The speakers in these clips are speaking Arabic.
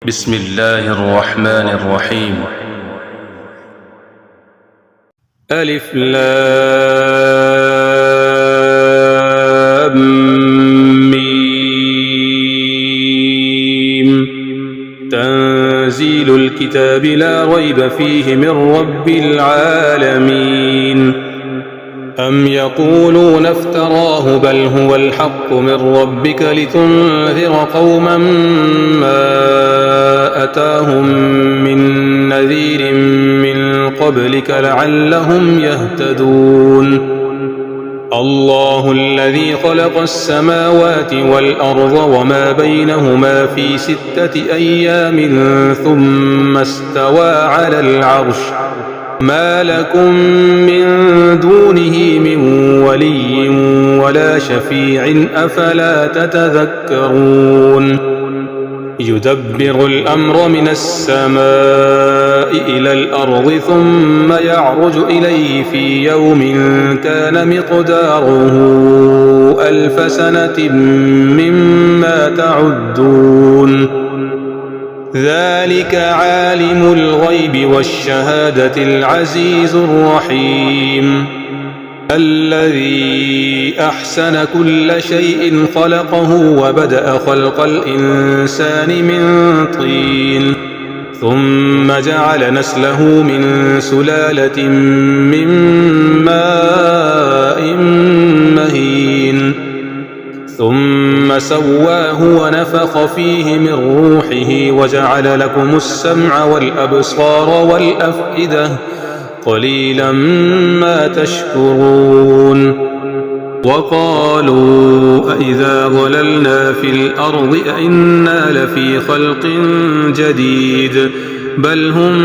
بسم الله الرحمن الرحيم. ألف لام ميم. تنزيل الكتاب لا ريب فيه من رب العالمين. أم يقولون افتراه بل هو الحق من ربك لتنذر قوما ما أتاهم من نذير من قبلك لعلهم يهتدون. الله الذي خلق السماوات والأرض وما بينهما في 6 أيام ثم استوى على العرش ما لكم من دونه من ولي ولا شفيع أفلا تتذكرون. يدبر الأمر من السماء إلى الأرض ثم يعرج إليه في يوم كان مقداره 1000 سنة مما تعدون. ذلك عالم الغيب والشهادة العزيز الرحيم. الذي أحسن كل شيء خلقه وبدأ خلق الإنسان من طين ثم جعل نسله من سلالة من ماء مهين ثم سواه ونفخ فيه من روحه وجعل لكم السمع والأبصار والأفئدة قليلا ما تشكرون. وقالوا أإذا ضللنا في الأرض أإنا لفي خلق جديد بل هم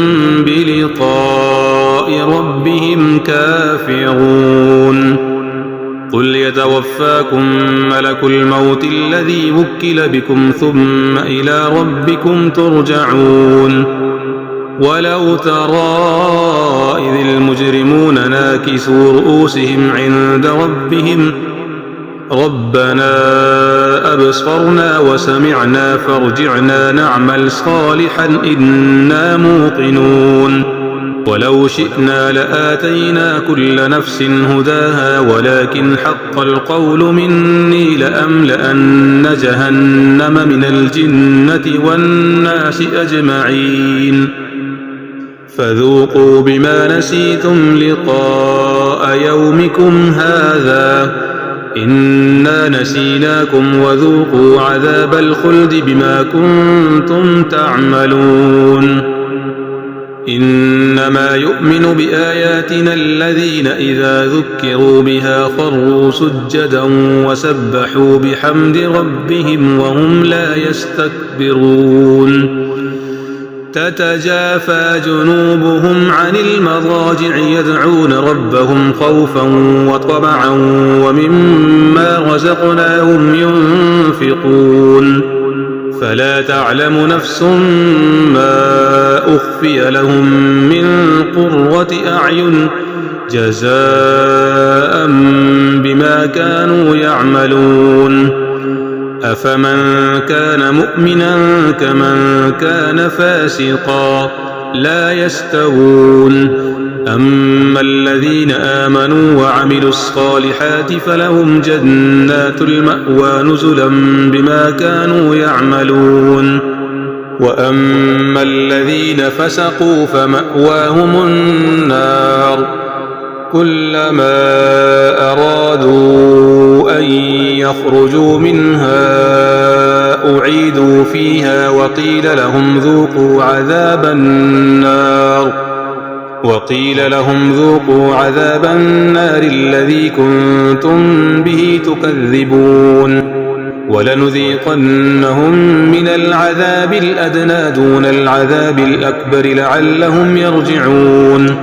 بلقاء ربهم كافرون. قل يتوفاكم ملك الموت الذي وكل بكم ثم إلى ربكم ترجعون. ولو ترى إذ المجرمون ناكسوا رؤوسهم عند ربهم ربنا أبصرنا وسمعنا فارجعنا نعمل صالحا إنا موقنون. ولو شئنا لآتينا كل نفس هداها ولكن حق القول مني لأملأن جهنم من الجنة والناس أجمعين. فذوقوا بما نسيتم لقاء يومكم هذا إنا نسيناكم وذوقوا عذاب الخلد بما كنتم تعملون. إنما يؤمن بآياتنا الذين إذا ذكروا بها خروا سجدا وسبحوا بحمد ربهم وهم لا يستكبرون. تتجافى جنوبهم عن المضاجع يدعون ربهم خوفا وطمعا ومما رزقناهم ينفقون. فلا تعلم نفس ما أخفي لهم من قرة أعين جزاء بما كانوا يعملون. أفمن كان مؤمنا كمن كان فاسقا لا يستوون. أما الذين آمنوا وعملوا الصالحات فلهم جنات المأوى نزلا بما كانوا يعملون. وأما الذين فسقوا فمأواهم النار كلما أرادوا أن يخرجوا منها أعيدوا فيها وقيل لهم ذوقوا عذاب النار الذي كنتم به تكذبون. ولنذيقنهم من العذاب الأدنى دون العذاب الأكبر لعلهم يرجعون.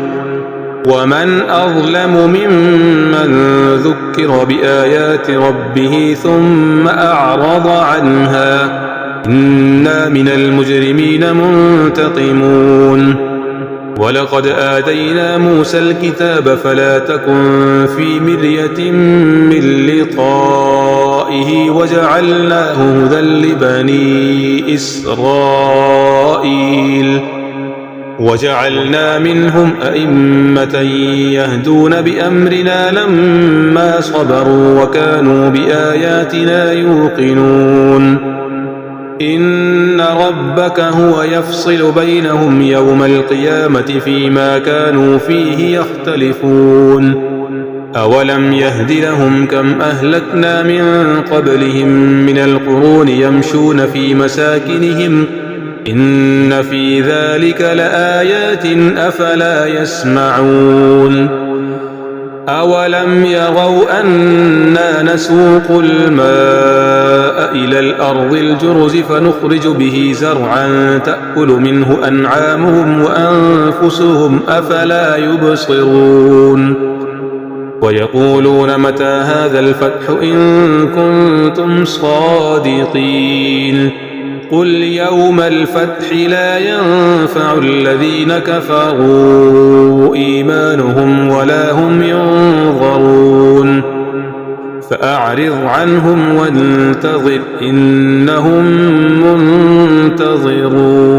ومن أظلم ممن ذكر بآيات ربه ثم أعرض عنها إنا من المجرمين منتقمون. ولقد آتينا موسى الكتاب فلا تكن في مرية من لقائه ورائه وجعلناه هدى لبني إسرائيل وجعلنا منهم أئمة يهدون بأمرنا لما صبروا وكانوا بآياتنا يوقنون إن ربك هو يفصل بينهم يوم القيامة فيما كانوا فيه يختلفون أولم يهد لهم كم أهلكنا من قبلهم من القرون يمشون في مساكنهم إن في ذلك لآيات أفلا يسمعون أولم يروا أنا نسوق الماء إلى الأرض الجرز فنخرج به زرعا تأكل منه أنعامهم وأنفسهم أفلا يبصرون ويقولون متى هذا الفتح إن كنتم صادقين قل يوم الفتح لا ينفع الذين كفروا إيمانهم ولا هم ينظرون فأعرض عنهم وانتظر إنهم منتظرون